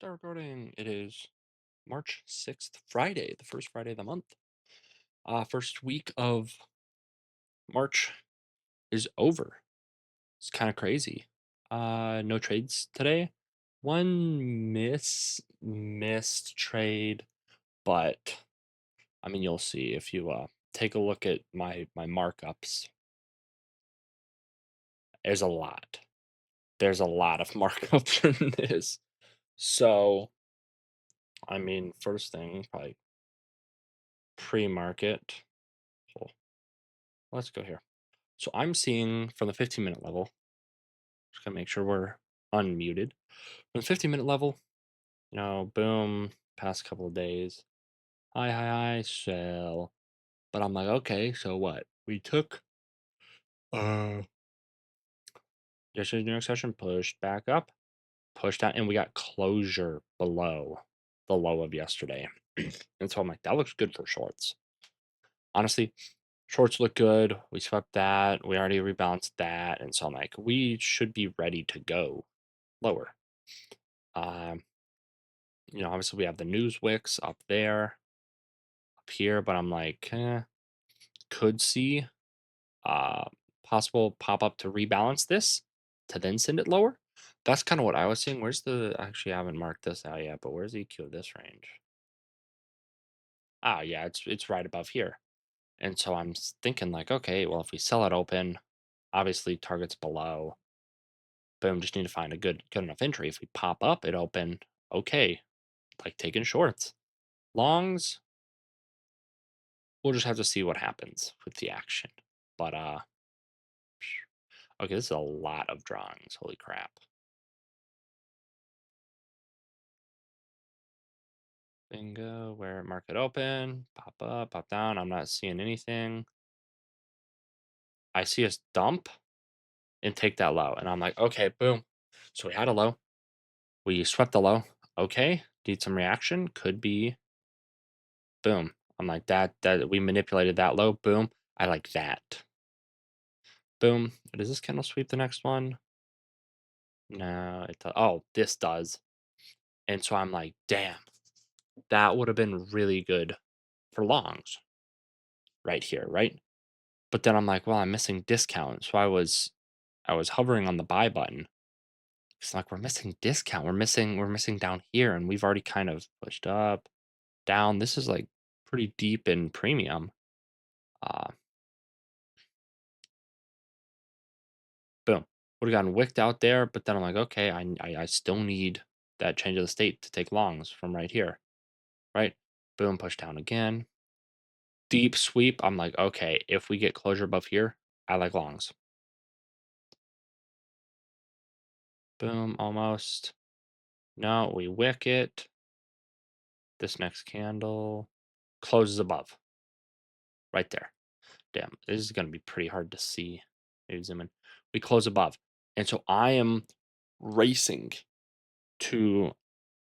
Start recording. It is March 6th, Friday, the first Friday of the month. First week of March is over. It's kind of crazy. No trades today. One missed trade, but I mean you'll see if you take a look at my markups. There's a lot. There's a lot of markups in this. So I mean, first thing, probably pre-market. Well, let's go here. So I'm seeing from the 15-minute level, just gonna make sure we're unmuted. From the 15-minute level, boom, past couple of days. Hi, sell. But I'm like, okay, so what? We took uh yesterday's New York session, pushed back up, pushed out, and we got closure below the low of yesterday. And so I'm like, that looks good for shorts. Honestly, shorts look good. We swept that. We already rebalanced that. And so I'm like, we should be ready to go lower. Um, obviously we have the news wicks up there, up here, but I'm like, could see uh possible pop up to rebalance this to then send it lower. That's kind of what I was seeing. Where's the actually I haven't marked this out yet, but where's the EQ of this range? Ah, yeah, it's right above here. And so I'm thinking like, okay, well if we sell it open, obviously targets below. Boom, just need to find a good enough entry. If we pop up it open, okay, like taking shorts. Longs, we'll just have to see what happens with the action. But okay, this is a lot of drawings. Holy crap. Bingo, where market open, pop up, pop down. I'm not seeing anything. I see us dump and take that low. And I'm like, okay, boom. So we had a low. We swept the low. Okay. Need some reaction. Could be boom. I'm like that we manipulated that low. Boom. I like that. Boom. Does this candle sweep the next one? No, it does. Oh, this does. And so I'm like, damn, that would have been really good for longs right here, right? But then I'm like, well, I'm missing discount. So I was hovering on the buy button. It's like we're missing discount. We're missing down here, and we've already kind of pushed up, down. This is like pretty deep in premium. Uh, boom. Would have gotten wicked out there, but then I'm like, okay, I still need that change of the state to take longs from right here, right? Boom, push down again. Deep sweep. I'm like, okay, if we get closure above here, I like longs. Boom, almost. No, we wick it. This next candle closes above, right there. Damn, this is going to be pretty hard to see. Maybe zoom in. We close above. And so I am racing to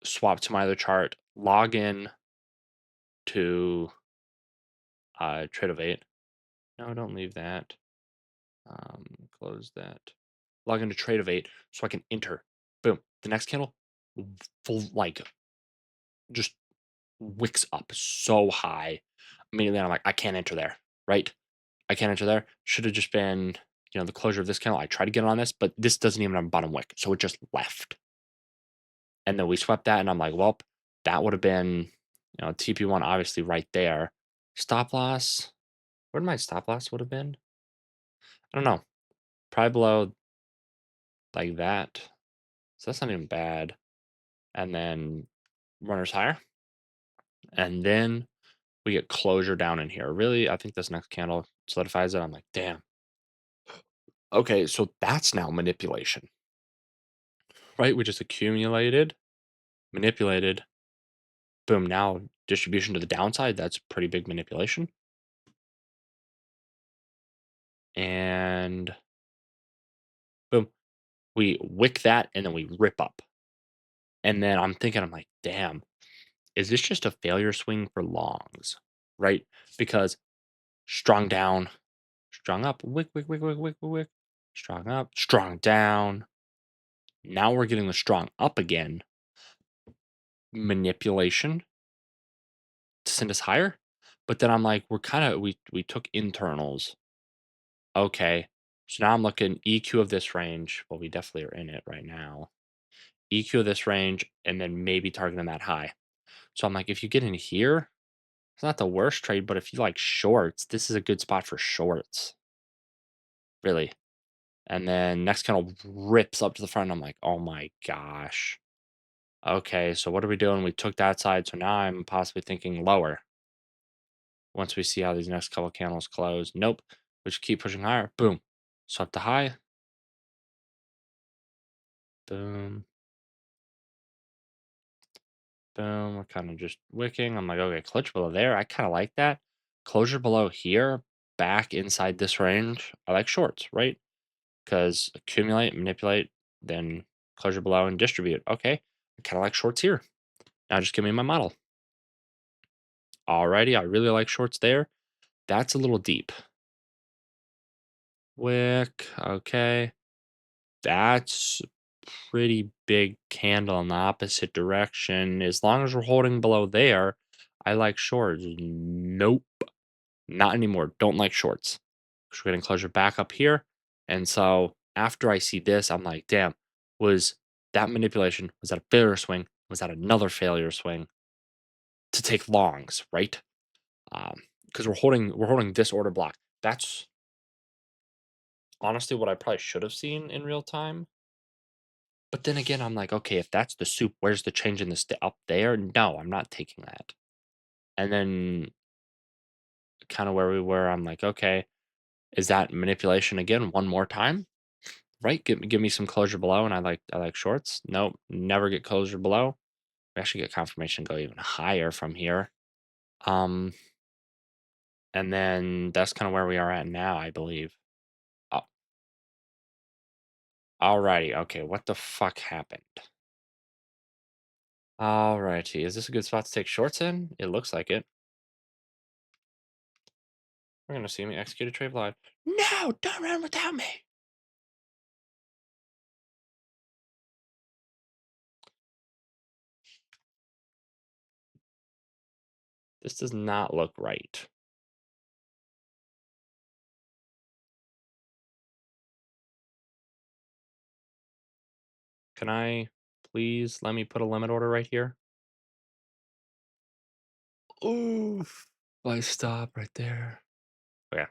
swap to my other chart, log in to Tradovate. No, don't leave that. Close that. Log into Tradovate so I can enter. Boom. The next candle, full like just wicks up so high. Immediately, I'm like, I can't enter there, right? I can't enter there. Should have just been, the closure of this candle. I tried to get on this, but this doesn't even have a bottom wick, so it just left. And then we swept that, and I'm like, well, that would have been, TP1 obviously right there. Stop loss. Where my stop loss would have been? I don't know. Probably below like that. So that's not even bad. And then runners higher. And then we get closure down in here. Really, I think this next candle solidifies it. I'm like, damn. Okay, so that's now manipulation, right? We just accumulated, manipulated, boom. Now distribution to the downside. That's pretty big manipulation. And boom, we wick that and then we rip up. And then I'm thinking, I'm like, damn, is this just a failure swing for longs, right? Because strong down, strong up, wick, strong up, strong down. Now we're getting the strong up again. manipulation to send us higher. But then I'm like, we took internals. Okay. So now I'm looking EQ of this range. Well, we definitely are in it right now. EQ of this range, and then maybe targeting that high. So I'm like, if you get in here, it's not the worst trade, but if you like shorts, this is a good spot for shorts, really. And then next kind of rips up to the front. I'm like, oh my gosh. Okay, so what are we doing? We took that side, so now I'm possibly thinking lower. Once we see how these next couple candles close, nope. We just keep pushing higher. Boom. So up to high. Boom. Boom. We're kind of just wicking. I'm like, okay, closure below there. I kind of like that. Closure below here, back inside this range. I like shorts, right? Because accumulate, manipulate, then closure below and distribute. Okay. I kind of like shorts here. Now just give me my model. Alrighty. I really like shorts there. That's a little deep. Wick. Okay. That's pretty big candle in the opposite direction. As long as we're holding below there, I like shorts. Nope, not anymore. Don't like shorts. 'Cause we're getting closure back up here. And so after I see this, I'm like, damn, was that manipulation? Was that a failure swing? Was that another failure swing to take longs, right? Because we're holding this order block. That's honestly what I probably should have seen in real time. But then again, I'm like, okay, if that's the soup, where's the change in the up there? No, I'm not taking that. And then kind of where we were, I'm like, okay, is that manipulation again one more time? Right? Give me some closure below, and I like shorts. Nope, never get closure below. We actually get confirmation go even higher from here. Um, and then that's kind of where we are at now, I believe. Uh, Alrighty, okay, what the fuck happened? Alrighty, is this a good spot to take shorts in? It looks like it. We're gonna see me execute a trade live. No, don't run without me. This does not look right. Can I please let me put a limit order right here? Oof. I stop right there. Okay.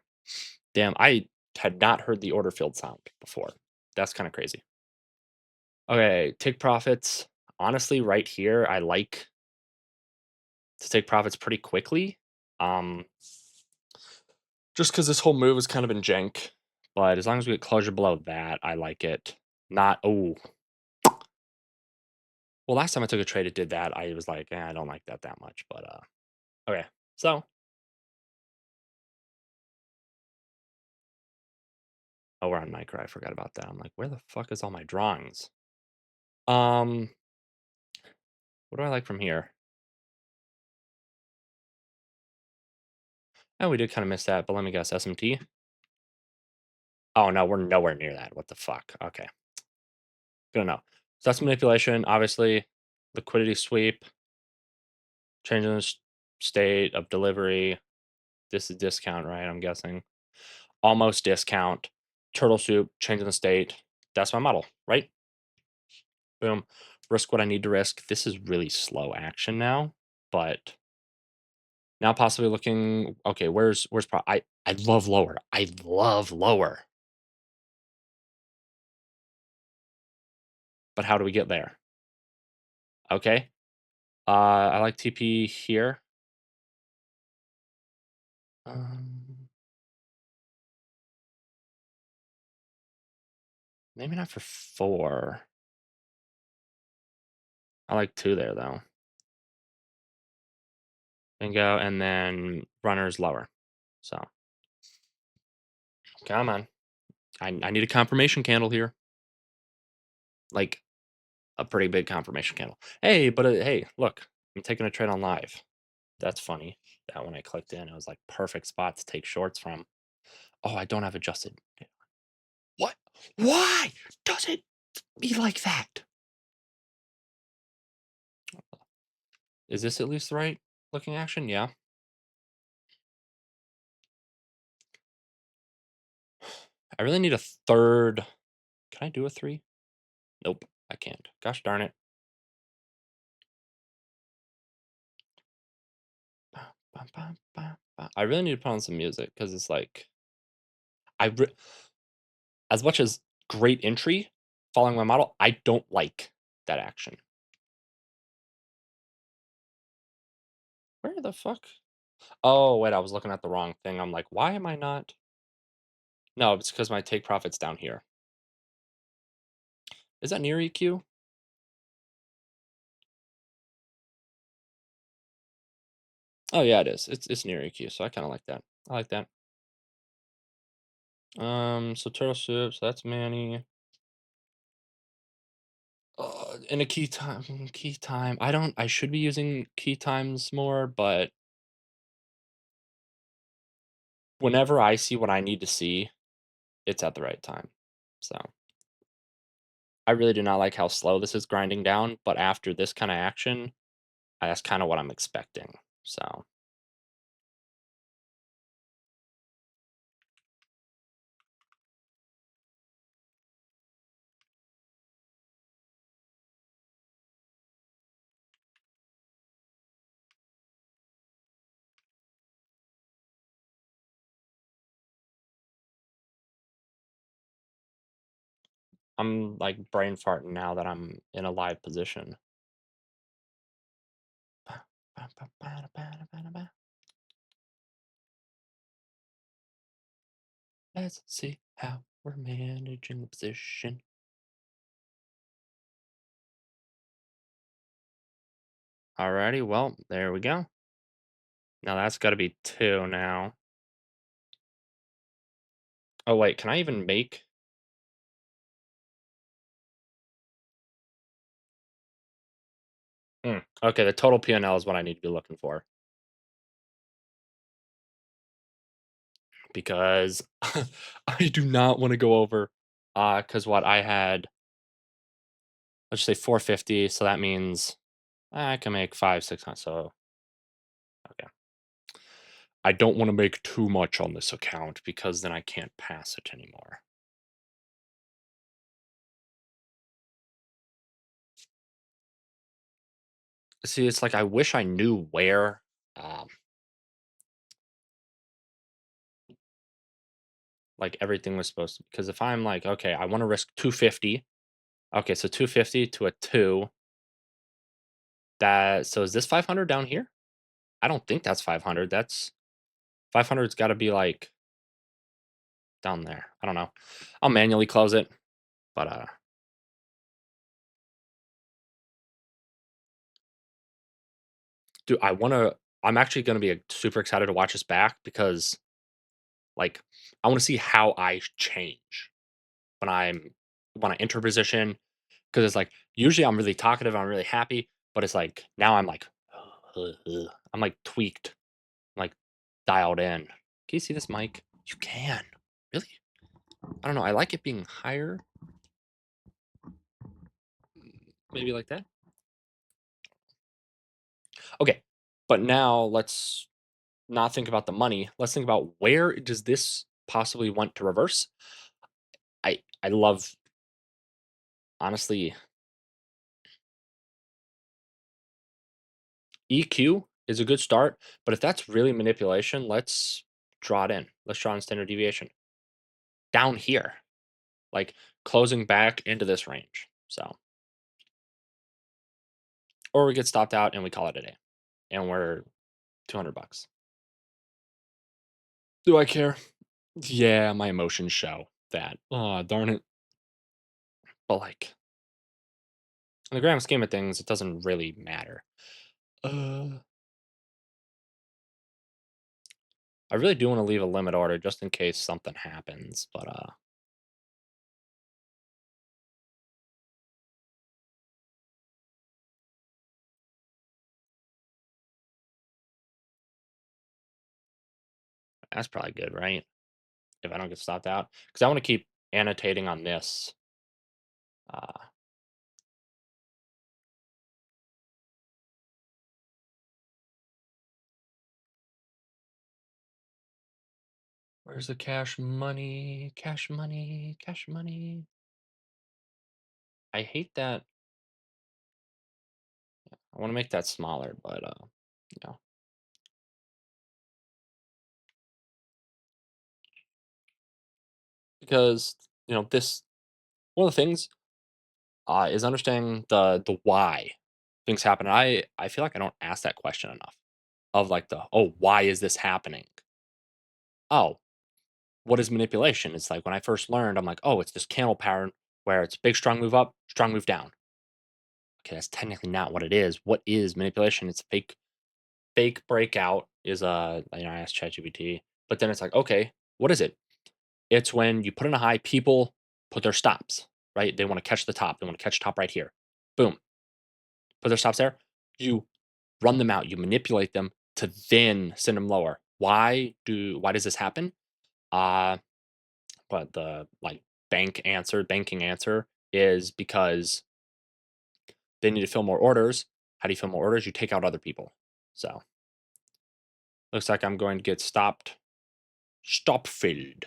Damn, I had not heard the order field sound before. That's kind of crazy. Okay, take profits. Honestly, right here, I like to take profits pretty quickly. Um, just because this whole move has kind of been jank. But as long as we get closure below that, I like it. Not oh. Well, last time I took a trade, it did that. I was like, I don't like that much. But okay. So, oh, we're on micro. I forgot about that. I'm like, where the fuck is all my drawings? Um, what do I like from here? Oh, we did kind of miss that, but let me guess. SMT. Oh no, we're nowhere near that. What the fuck? Okay, good enough. So that's manipulation. Obviously, liquidity sweep, changing the state of delivery. This is discount, right? I'm guessing. Almost discount. Turtle soup, changing the state. That's my model, right? Boom. Risk what I need to risk. This is really slow action now, but now possibly looking. Okay, where's I love lower. I love lower, but how do we get there? Okay. I like TP here. Um, maybe not for 4. I like 2 there though. Bingo, and then runner's lower. So come on. I need a confirmation candle here. Like a pretty big confirmation candle. Hey, but hey, look, I'm taking a trade on live. That's funny. That when I clicked in, it was like perfect spot to take shorts from. Oh, I don't have adjusted. What? Why does it be like that? Is this at least the right looking action? Yeah. I really need a third. Can I do a 3? Nope, I can't. Gosh darn it. Ba, ba, ba, ba, ba. I really need to put on some music because it's like I re as much as great entry, following my model, I don't like that action. Where the fuck? Oh, wait, I was looking at the wrong thing. I'm like, "Why am I not?" No, it's because my take profit's down here. Is that near EQ? Oh, yeah, it is. It's near EQ, so I kinda like that. I like that. So Turtle Soup, so that's Manny. In a key time. I should be using key times more, but whenever I see what I need to see, it's at the right time. So, I really do not like how slow this is grinding down, but after this kinda action, that's kinda what I'm expecting. So, I'm, like, brain farting now that I'm in a live position. Let's see how we're managing the position. Alrighty, well, there we go. Now that's gotta be 2 now. Oh, wait, can I even make okay, the total P&L is what I need to be looking for because I do not wanna go over, because what I had, let's say 450, so that means I can make 5, 600, so okay. I don't wanna make too much on this account because then I can't pass it anymore. See, it's like I wish I knew where, um, like, everything was supposed to, because if I'm like, "Okay, I wanna risk 250." Okay, so 250 to a 2, so is this 500 down here? I don't think that's 500, that's 500's gotta be, like, down there. I don't know. I'll manually close it, but, dude, I'm actually gonna be, super excited to watch this back because, like, I wanna see how I change when I enter position, because it's like, usually I'm really talkative, I'm really happy, but it's like, now I'm like, I'm, like, tweaked, like, dialed in. Can you see this mic? You can. Really? I don't know, I like it being higher, maybe like that? Okay, but now let's not think about the money. Let's think about where does this possibly want to reverse? I love, honestly, EQ is a good start, but if that's really manipulation, let's draw it in. Let's draw in standard deviation down here, like closing back into this range. So, or we get stopped out and we call it a day, and we're 200 bucks. Do I care? Yeah, my emotions show that. Oh, darn it. But like, in the grand scheme of things, it doesn't really matter. Uh, I really do want to leave a limit order just in case something happens, but that's probably good, right? If I don't get stopped out, because I want to keep annotating on this. Uh, Where's the cash money? Cash money, cash money. I hate that. I want to make that smaller, but yeah, because this one of the things is understanding the why things happen. I feel like I don't ask that question enough. Of like the why is this happening? Oh, what is manipulation? It's like when I first learned, I'm like, oh, it's this candle pattern where it's big strong move up, strong move down. Okay, that's technically not what it is. What is manipulation? It's a fake breakout is I asked ChatGPT, but then it's like, okay, what is it? It's when you put in a high, people put their stops, right? They want to catch the top. They want to catch top right here. Boom. Put their stops there. You run them out. You manipulate them to then send them lower. Why does this happen? Uh but the banking answer is because they need to fill more orders. How do you fill more orders? You take out other people. So looks like I'm going to get stopped. Stop filled.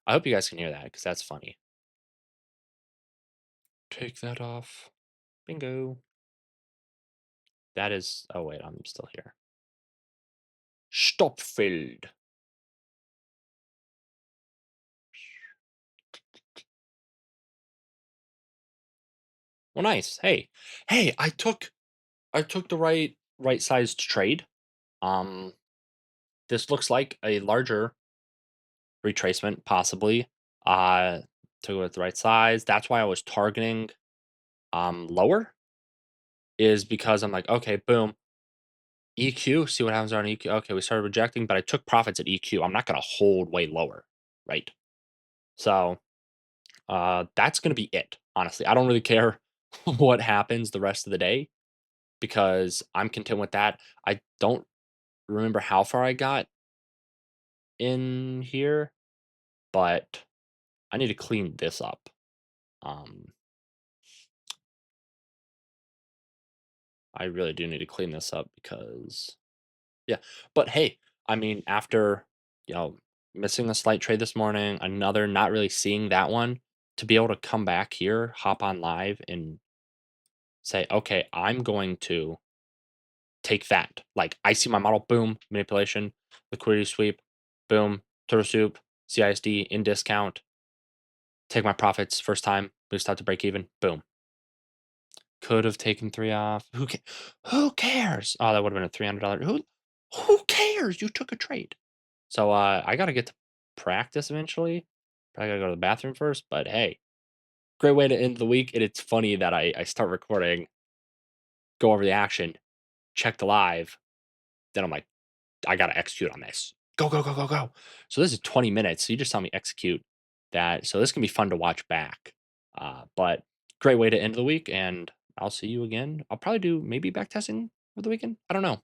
I hope you guys can hear that because that's funny. Take that off. Bingo. That is. Oh wait, I'm still here. Stop filled. Well, nice. Hey, I took the right sized trade. Um, this looks like a larger retracement, possibly. Took it with the right size. That's why I was targeting lower, is because I'm like, okay, boom, EQ, see what happens on EQ. Okay, we started rejecting, but I took profits at EQ. I'm not gonna hold way lower, right? So that's gonna be it. Honestly, I don't really care what happens the rest of the day because I'm content with that. I don't remember how far I got in here, but I need to clean this up. Um, I really do need to clean this up because yeah. But hey, I mean, after you know missing a slight trade this morning, another not really seeing that one, to be able to come back here, hop on live, and say, okay, I'm going to take that. Like I see my model, boom, manipulation, liquidity sweep, boom, turtle soup, CISD in discount, take my profits first time, boost out to break even, boom. Could have taken three off. Who cares? Oh, that would have been a $300. Who cares? You took a trade. So I gotta get to practice eventually. Probably gotta go to the bathroom first. But hey, great way to end the week. And it's funny that I start recording, go over the action, check the live, then I'm like, I gotta execute on this. Go, go, go, go, go. So this is 20 minutes. So you just saw me execute that. So this can be fun to watch back. But great way to end the week. And I'll see you again. I'll probably do maybe back testing for the weekend. I don't know.